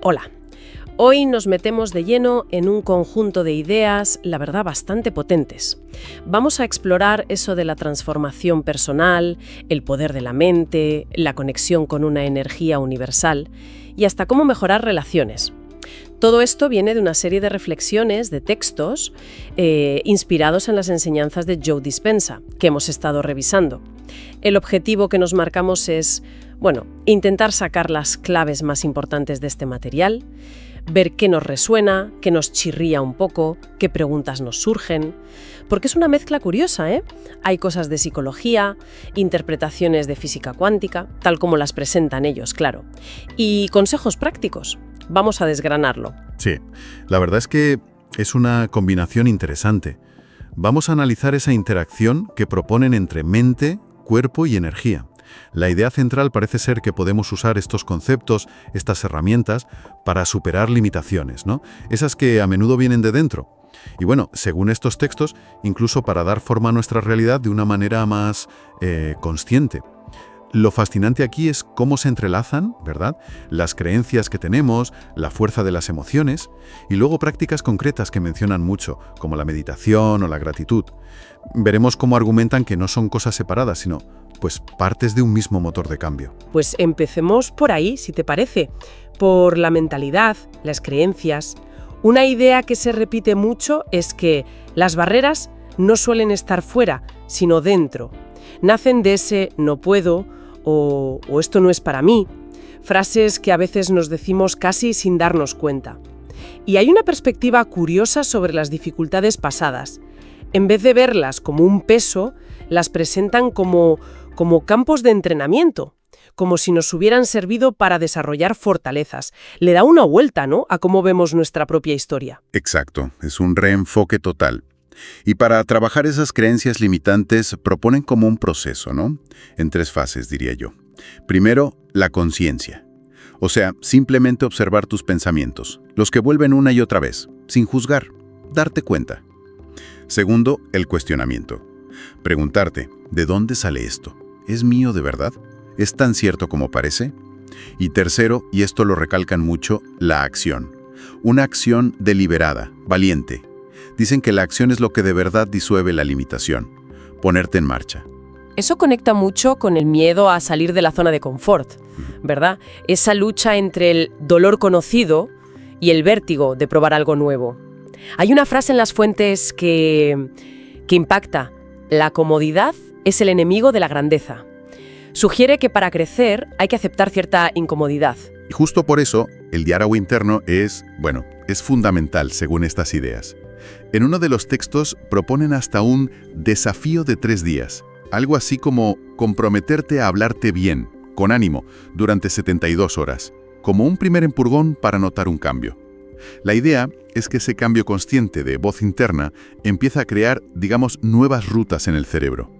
Hola. Hoy nos metemos de lleno en un conjunto de ideas, la verdad, bastante potentes. Vamos a explorar eso de la transformación personal, el poder de la mente, la conexión con una energía universal y hasta cómo mejorar relaciones. Todo esto viene de una serie de reflexiones, de textos, inspirados en las enseñanzas de Joe Dispenza, que hemos estado revisando. El objetivo que nos marcamos es, intentar sacar las claves más importantes de este material, ver qué nos resuena, qué nos chirría un poco, qué preguntas nos surgen, porque es una mezcla curiosa, ¿eh? Hay cosas de psicología, interpretaciones de física cuántica, tal como las presentan ellos, claro, y consejos prácticos. Vamos a desgranarlo. Sí, la verdad es que es una combinación interesante. Vamos a analizar esa interacción que proponen entre mente, cuerpo y energía. La idea central parece ser que podemos usar estos conceptos, estas herramientas, para superar limitaciones, ¿no? Esas que a menudo vienen de dentro. Y según estos textos, incluso para dar forma a nuestra realidad de una manera más consciente. Lo fascinante aquí es cómo se entrelazan, ¿verdad?, las creencias que tenemos, la fuerza de las emociones, y luego prácticas concretas que mencionan mucho, como la meditación o la gratitud. Veremos cómo argumentan que no son cosas separadas, sino partes de un mismo motor de cambio. Pues empecemos por ahí, si te parece, por la mentalidad, las creencias. Una idea que se repite mucho es que las barreras no suelen estar fuera, sino dentro. Nacen de ese no puedo o esto no es para mí, frases que a veces nos decimos casi sin darnos cuenta. Y hay una perspectiva curiosa sobre las dificultades pasadas. En vez de verlas como un peso, las presentan como campos de entrenamiento, como si nos hubieran servido para desarrollar fortalezas. Le da una vuelta, ¿no?, a cómo vemos nuestra propia historia. Exacto, es un reenfoque total. Y para trabajar esas creencias limitantes proponen como un proceso, ¿no? En 3 fases, diría yo. Primero, la conciencia. O sea, simplemente observar tus pensamientos, los que vuelven una y otra vez, sin juzgar, darte cuenta. Segundo, el cuestionamiento. Preguntarte, ¿de dónde sale esto? ¿Es mío de verdad? ¿Es tan cierto como parece? Y tercero, y esto lo recalcan mucho, la acción. Una acción deliberada, valiente. Dicen que la acción es lo que de verdad disuelve la limitación. Ponerte en marcha. Eso conecta mucho con el miedo a salir de la zona de confort, ¿verdad? Esa lucha entre el dolor conocido y el vértigo de probar algo nuevo. Hay una frase en las fuentes que impacta. La comodidad es el enemigo de la grandeza. Sugiere que para crecer hay que aceptar cierta incomodidad. Y justo por eso, el diálogo interno es fundamental según estas ideas. En uno de los textos proponen hasta un desafío de 3 días, algo así como comprometerte a hablarte bien, con ánimo, durante 72 horas, como un primer empurrón para notar un cambio. La idea es que ese cambio consciente de voz interna empieza a crear, nuevas rutas en el cerebro.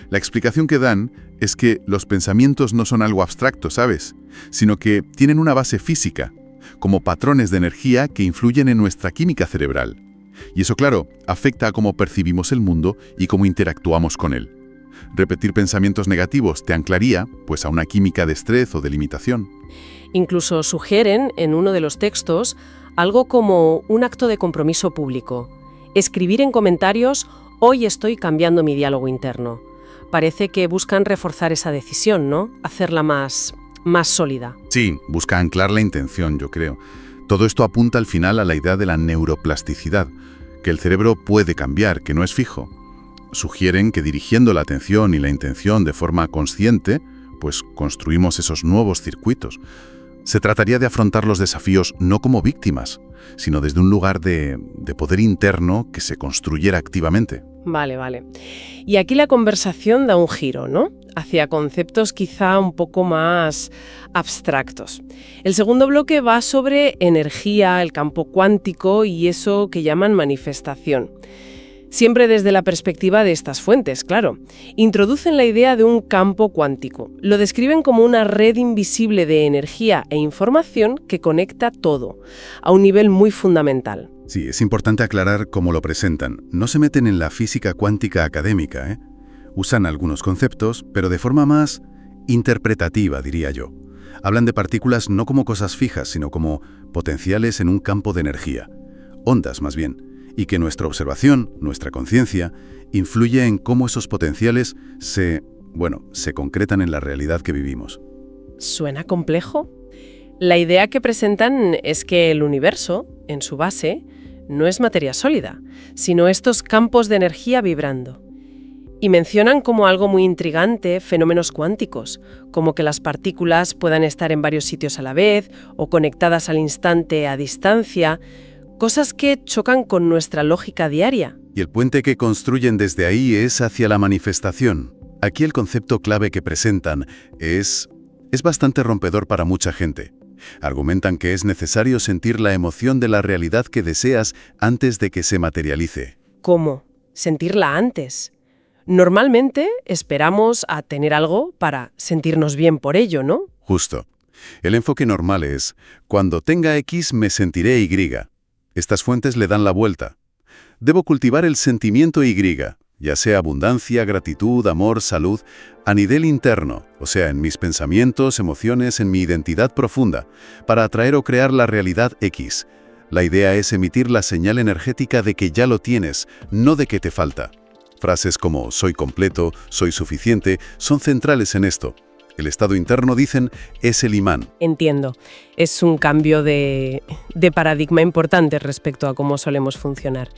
La explicación que dan es que los pensamientos no son algo abstracto, ¿sabes?, sino que tienen una base física, como patrones de energía que influyen en nuestra química cerebral. Y eso, claro, afecta a cómo percibimos el mundo y cómo interactuamos con él. Repetir pensamientos negativos te anclaría, a una química de estrés o de limitación. Incluso sugieren, en uno de los textos, algo como un acto de compromiso público. Escribir en comentarios, hoy estoy cambiando mi diálogo interno. Parece que buscan reforzar esa decisión, ¿no? Hacerla más sólida. Sí, busca anclar la intención, yo creo. Todo esto apunta al final a la idea de la neuroplasticidad, que el cerebro puede cambiar, que no es fijo. Sugieren que dirigiendo la atención y la intención de forma consciente, construimos esos nuevos circuitos. Se trataría de afrontar los desafíos no como víctimas, sino desde un lugar de poder interno que se construyera activamente. Vale. Y aquí la conversación da un giro, ¿no?, hacia conceptos quizá un poco más abstractos. El segundo bloque va sobre energía, el campo cuántico y eso que llaman manifestación. Siempre desde la perspectiva de estas fuentes, claro. Introducen la idea de un campo cuántico. Lo describen como una red invisible de energía e información que conecta todo, a un nivel muy fundamental. Sí, es importante aclarar cómo lo presentan. No se meten en la física cuántica académica, ¿eh? Usan algunos conceptos, pero de forma más interpretativa, diría yo. Hablan de partículas no como cosas fijas, sino como potenciales en un campo de energía, ondas más bien, y que nuestra observación, nuestra conciencia, influye en cómo esos potenciales se concretan en la realidad que vivimos. ¿Suena complejo? La idea que presentan es que el universo, en su base, no es materia sólida, sino estos campos de energía vibrando. Y mencionan como algo muy intrigante fenómenos cuánticos, como que las partículas puedan estar en varios sitios a la vez o conectadas al instante a distancia, cosas que chocan con nuestra lógica diaria. Y el puente que construyen desde ahí es hacia la manifestación. Aquí el concepto clave que presentan es bastante rompedor para mucha gente. Argumentan que es necesario sentir la emoción de la realidad que deseas antes de que se materialice. ¿Cómo? Sentirla antes. Normalmente esperamos a tener algo para sentirnos bien por ello, ¿no? Justo. El enfoque normal es, cuando tenga X me sentiré Y. Estas fuentes le dan la vuelta. Debo cultivar el sentimiento Y, ya sea abundancia, gratitud, amor, salud, a nivel interno, o sea, en mis pensamientos, emociones, en mi identidad profunda, para atraer o crear la realidad X. La idea es emitir la señal energética de que ya lo tienes, no de que te falta. Frases como soy completo, soy suficiente, son centrales en esto. El estado interno, dicen, es el imán. Entiendo. Es un cambio de paradigma importante respecto a cómo solemos funcionar.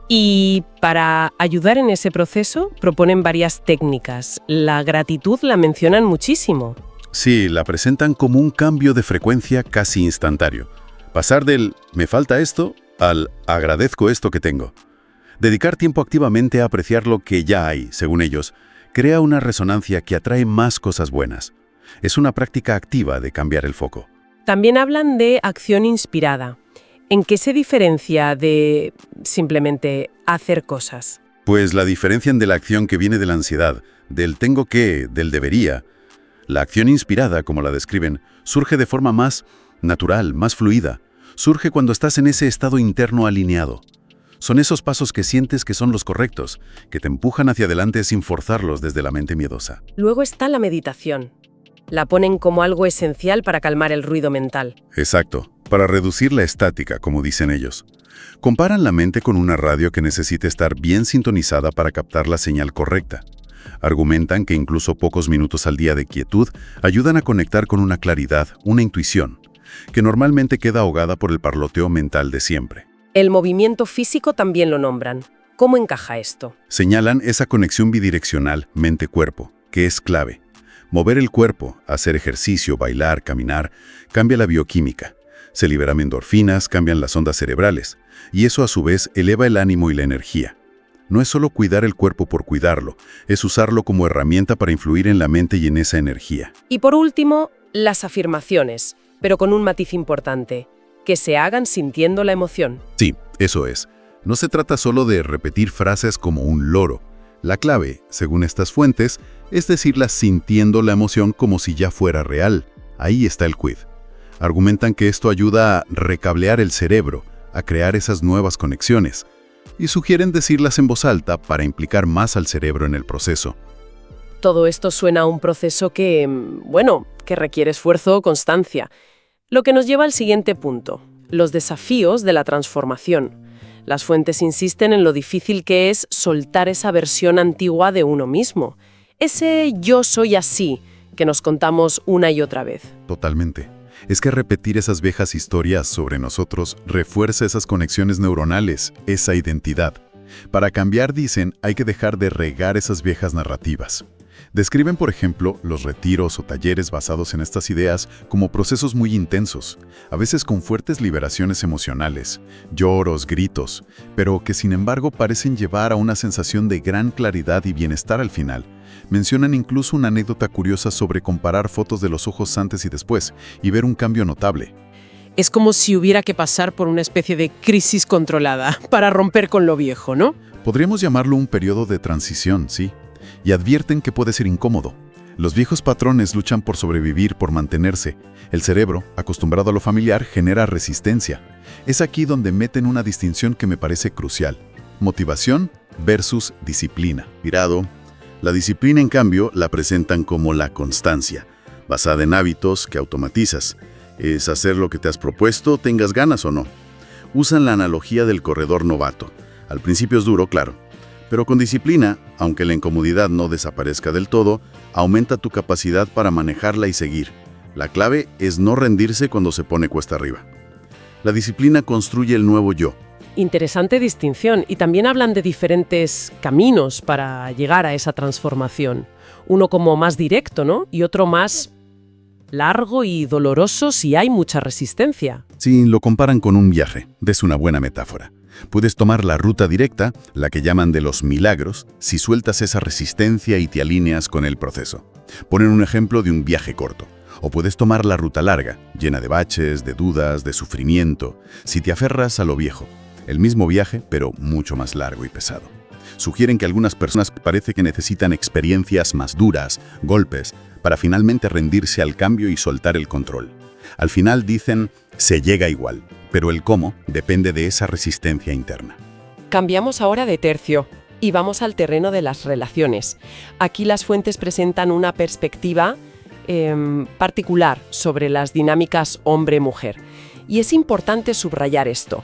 Y para ayudar en ese proceso, proponen varias técnicas. La gratitud la mencionan muchísimo. Sí, la presentan como un cambio de frecuencia casi instantáneo. Pasar del «me falta esto» al «agradezco esto que tengo». Dedicar tiempo activamente a apreciar lo que ya hay, según ellos, crea una resonancia que atrae más cosas buenas. Es una práctica activa de cambiar el foco. También hablan de acción inspirada. ¿En qué se diferencia de simplemente hacer cosas? Pues la diferencian de la acción que viene de la ansiedad, del tengo que, del debería. La acción inspirada, como la describen, surge de forma más natural, más fluida. Surge cuando estás en ese estado interno alineado. Son esos pasos que sientes que son los correctos, que te empujan hacia adelante sin forzarlos desde la mente miedosa. Luego está la meditación. La ponen como algo esencial para calmar el ruido mental. Exacto, para reducir la estática, como dicen ellos. Comparan la mente con una radio que necesita estar bien sintonizada para captar la señal correcta. Argumentan que incluso pocos minutos al día de quietud ayudan a conectar con una claridad, una intuición, que normalmente queda ahogada por el parloteo mental de siempre. El movimiento físico también lo nombran. ¿Cómo encaja esto? Señalan esa conexión bidireccional mente-cuerpo, que es clave. Mover el cuerpo, hacer ejercicio, bailar, caminar, cambia la bioquímica. Se liberan endorfinas, cambian las ondas cerebrales, y eso a su vez eleva el ánimo y la energía. No es solo cuidar el cuerpo por cuidarlo, es usarlo como herramienta para influir en la mente y en esa energía. Y por último, las afirmaciones, pero con un matiz importante. Que se hagan sintiendo la emoción. Sí, eso es. No se trata solo de repetir frases como un loro. La clave, según estas fuentes, es decirlas sintiendo la emoción como si ya fuera real. Ahí está el quid. Argumentan que esto ayuda a recablear el cerebro, a crear esas nuevas conexiones, y sugieren decirlas en voz alta para implicar más al cerebro en el proceso. Todo esto suena a un proceso que requiere esfuerzo o constancia. Lo que nos lleva al siguiente punto, los desafíos de la transformación. Las fuentes insisten en lo difícil que es soltar esa versión antigua de uno mismo, ese yo soy así que nos contamos una y otra vez. Totalmente. Es que repetir esas viejas historias sobre nosotros refuerza esas conexiones neuronales, esa identidad. Para cambiar, dicen, hay que dejar de regar esas viejas narrativas. Describen, por ejemplo, los retiros o talleres basados en estas ideas como procesos muy intensos, a veces con fuertes liberaciones emocionales, lloros, gritos, pero que sin embargo parecen llevar a una sensación de gran claridad y bienestar al final. Mencionan incluso una anécdota curiosa sobre comparar fotos de los ojos antes y después y ver un cambio notable. Es como si hubiera que pasar por una especie de crisis controlada para romper con lo viejo, ¿no? Podríamos llamarlo un periodo de transición, sí. Y advierten que puede ser incómodo. Los viejos patrones luchan por sobrevivir, por mantenerse. El cerebro, acostumbrado a lo familiar, genera resistencia. Es aquí donde meten una distinción que me parece crucial. Motivación versus disciplina. La disciplina, en cambio, la presentan como la constancia. basada en hábitos que automatizas. Es hacer lo que te has propuesto, tengas ganas o no. Usan la analogía del corredor novato. Al principio es duro, claro, pero con disciplina, aunque la incomodidad no desaparezca del todo, aumenta tu capacidad para manejarla y seguir. La clave es no rendirse cuando se pone cuesta arriba. La disciplina construye el nuevo yo. Interesante distinción. Y también hablan de diferentes caminos para llegar a esa transformación. Uno como más directo, ¿no? Y otro más largo y doloroso si hay mucha resistencia. Si lo comparan con un viaje, es una buena metáfora. Puedes tomar la ruta directa, la que llaman de los milagros, si sueltas esa resistencia y te alineas con el proceso. Ponen un ejemplo de un viaje corto. O puedes tomar la ruta larga, llena de baches, de dudas, de sufrimiento, si te aferras a lo viejo. El mismo viaje, pero mucho más largo y pesado. Sugieren que algunas personas parece que necesitan experiencias más duras, golpes, para finalmente rendirse al cambio y soltar el control. Al final dicen, se llega igual, pero el cómo depende de esa resistencia interna. Cambiamos ahora de tercio y vamos al terreno de las relaciones. Aquí las fuentes presentan una perspectiva particular sobre las dinámicas hombre-mujer. Y es importante subrayar esto.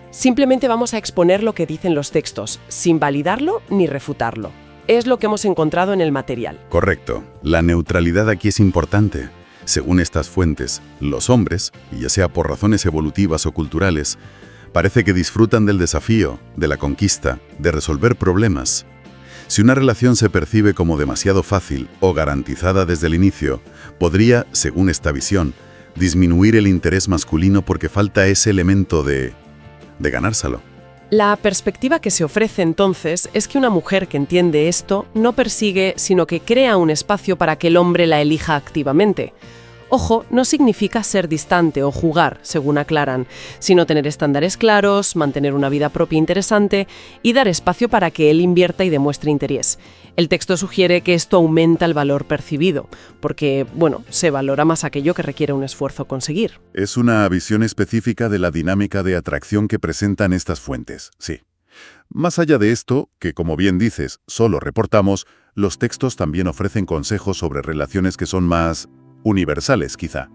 Simplemente vamos a exponer lo que dicen los textos, sin validarlo ni refutarlo. Es lo que hemos encontrado en el material. Correcto. La neutralidad aquí es importante. Según estas fuentes, los hombres, ya sea por razones evolutivas o culturales, parece que disfrutan del desafío, de la conquista, de resolver problemas. Si una relación se percibe como demasiado fácil o garantizada desde el inicio, podría, según esta visión, disminuir el interés masculino porque falta ese elemento de ganárselo. La perspectiva que se ofrece entonces es que una mujer que entiende esto no persigue, sino que crea un espacio para que el hombre la elija activamente. Ojo, no significa ser distante o jugar, según aclaran, sino tener estándares claros, mantener una vida propia interesante y dar espacio para que él invierta y demuestre interés. El texto sugiere que esto aumenta el valor percibido, porque, se valora más aquello que requiere un esfuerzo conseguir. Es una visión específica de la dinámica de atracción que presentan estas fuentes, sí. Más allá de esto, que como bien dices, solo reportamos, los textos también ofrecen consejos sobre relaciones que son más universales, quizá,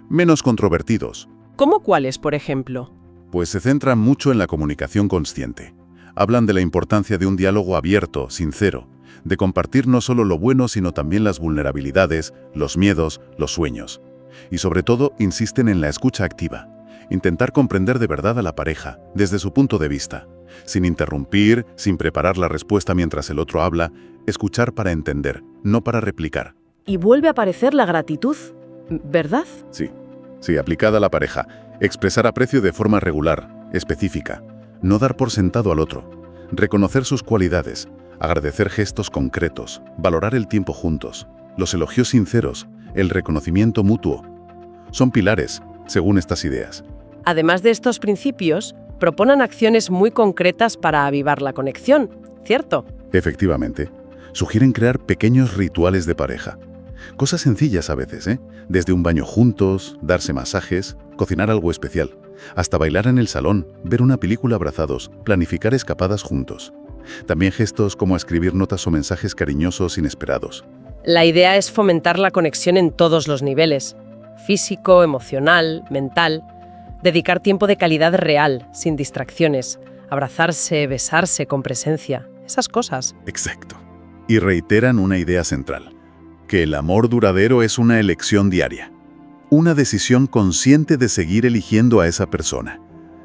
menos controvertidos. ¿Cómo cuáles, por ejemplo? Pues se centran mucho en la comunicación consciente. Hablan de la importancia de un diálogo abierto, sincero, de compartir no solo lo bueno, sino también las vulnerabilidades, los miedos, los sueños. Y sobre todo, insisten en la escucha activa. Intentar comprender de verdad a la pareja, desde su punto de vista. Sin interrumpir, sin preparar la respuesta mientras el otro habla, escuchar para entender, no para replicar. Y vuelve a aparecer la gratitud, ¿verdad? Sí, aplicada a la pareja. Expresar aprecio de forma regular, específica. No dar por sentado al otro. Reconocer sus cualidades. Agradecer gestos concretos. Valorar el tiempo juntos. Los elogios sinceros. El reconocimiento mutuo. Son pilares, según estas ideas. Además de estos principios, proponen acciones muy concretas para avivar la conexión, ¿cierto? Efectivamente. Sugieren crear pequeños rituales de pareja. Cosas sencillas a veces, Desde un baño juntos, darse masajes, cocinar algo especial, hasta bailar en el salón, ver una película abrazados, planificar escapadas juntos. También gestos como escribir notas o mensajes cariñosos inesperados. La idea es fomentar la conexión en todos los niveles, físico, emocional, mental. Dedicar tiempo de calidad real, sin distracciones. Abrazarse, besarse con presencia. Esas cosas. Exacto. Y reiteran una idea central. Que el amor duradero es una elección diaria. Una decisión consciente de seguir eligiendo a esa persona.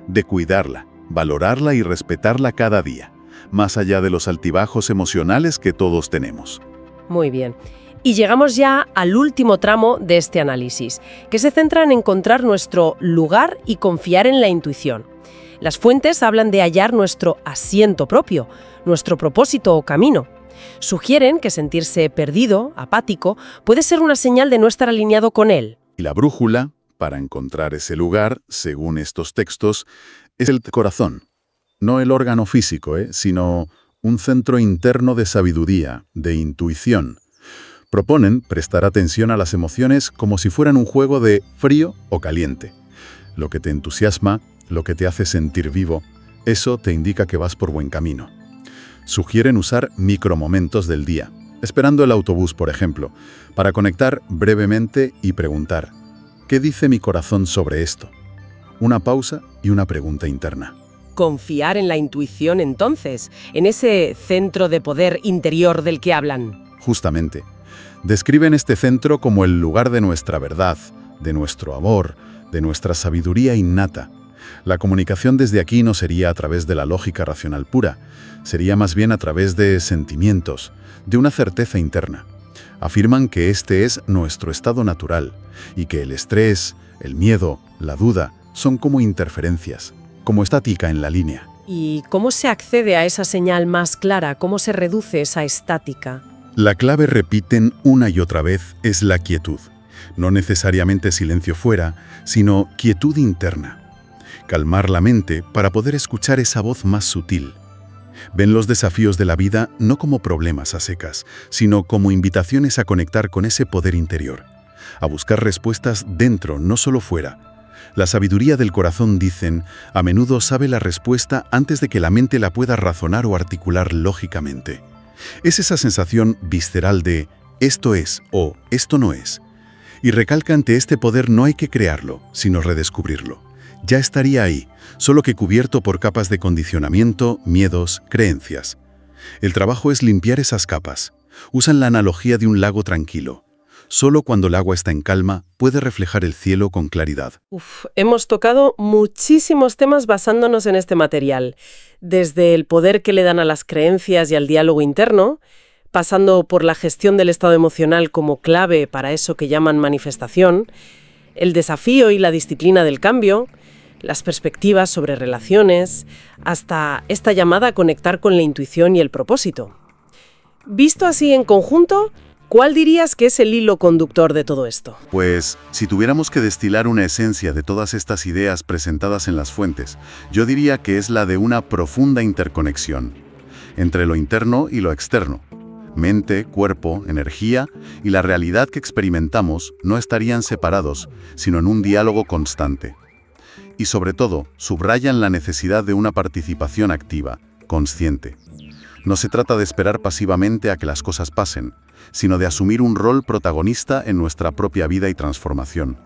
De cuidarla, valorarla y respetarla cada día. Más allá de los altibajos emocionales que todos tenemos. Muy bien. Y llegamos ya al último tramo de este análisis, que se centra en encontrar nuestro lugar y confiar en la intuición. Las fuentes hablan de hallar nuestro asiento propio, nuestro propósito o camino. Sugieren que sentirse perdido, apático, puede ser una señal de no estar alineado con él. Y la brújula, para encontrar ese lugar, según estos textos, es el corazón. No el órgano físico, sino un centro interno de sabiduría, de intuición. Proponen prestar atención a las emociones como si fueran un juego de frío o caliente. Lo que te entusiasma, lo que te hace sentir vivo, eso te indica que vas por buen camino. Sugieren usar micromomentos del día, esperando el autobús, por ejemplo, para conectar brevemente y preguntar, ¿qué dice mi corazón sobre esto? Una pausa y una pregunta interna. Confiar en la intuición entonces, en ese centro de poder interior del que hablan. Justamente, describen este centro como el lugar de nuestra verdad, de nuestro amor, de nuestra sabiduría innata. La comunicación desde aquí no sería a través de la lógica racional pura, sería más bien a través de sentimientos, de una certeza interna. Afirman que este es nuestro estado natural y que el estrés, el miedo, la duda son como interferencias, como estática en la línea. ¿Y cómo se accede a esa señal más clara? ¿Cómo se reduce esa estática? La clave, repiten una y otra vez, es la quietud. No necesariamente silencio fuera, sino quietud interna. Calmar la mente para poder escuchar esa voz más sutil. Ven los desafíos de la vida no como problemas a secas, sino como invitaciones a conectar con ese poder interior, a buscar respuestas dentro, no solo fuera. La sabiduría del corazón, dicen, a menudo sabe la respuesta antes de que la mente la pueda razonar o articular lógicamente. Es esa sensación visceral de esto es o esto no es. Y recalcan que este poder no hay que crearlo, sino redescubrirlo. Ya estaría ahí, solo que cubierto por capas de condicionamiento, miedos, creencias. El trabajo es limpiar esas capas. Usan la analogía de un lago tranquilo. Solo cuando el agua está en calma puede reflejar el cielo con claridad. Hemos tocado muchísimos temas basándonos en este material, desde el poder que le dan a las creencias y al diálogo interno, pasando por la gestión del estado emocional como clave para eso que llaman manifestación, el desafío y la disciplina del cambio, las perspectivas sobre relaciones, hasta esta llamada a conectar con la intuición y el propósito. Visto así en conjunto, ¿cuál dirías que es el hilo conductor de todo esto? Pues, si tuviéramos que destilar una esencia de todas estas ideas presentadas en las fuentes, yo diría que es la de una profunda interconexión entre lo interno y lo externo. Mente, cuerpo, energía y la realidad que experimentamos no estarían separados, sino en un diálogo constante. Y sobre todo, subrayan la necesidad de una participación activa, consciente. No se trata de esperar pasivamente a que las cosas pasen, sino de asumir un rol protagonista en nuestra propia vida y transformación,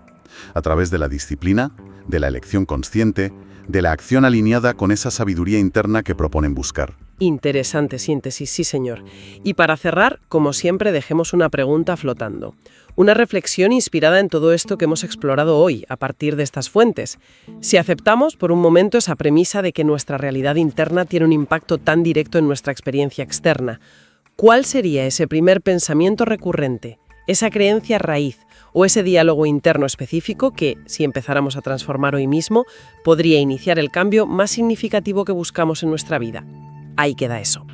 a través de la disciplina, de la elección consciente, de la acción alineada con esa sabiduría interna que proponen buscar. Interesante síntesis, sí señor. Y para cerrar, como siempre, dejemos una pregunta flotando. Una reflexión inspirada en todo esto que hemos explorado hoy, a partir de estas fuentes. Si aceptamos por un momento esa premisa de que nuestra realidad interna tiene un impacto tan directo en nuestra experiencia externa, ¿cuál sería ese primer pensamiento recurrente, esa creencia raíz o ese diálogo interno específico que, si empezáramos a transformar hoy mismo, podría iniciar el cambio más significativo que buscamos en nuestra vida? Ahí queda eso.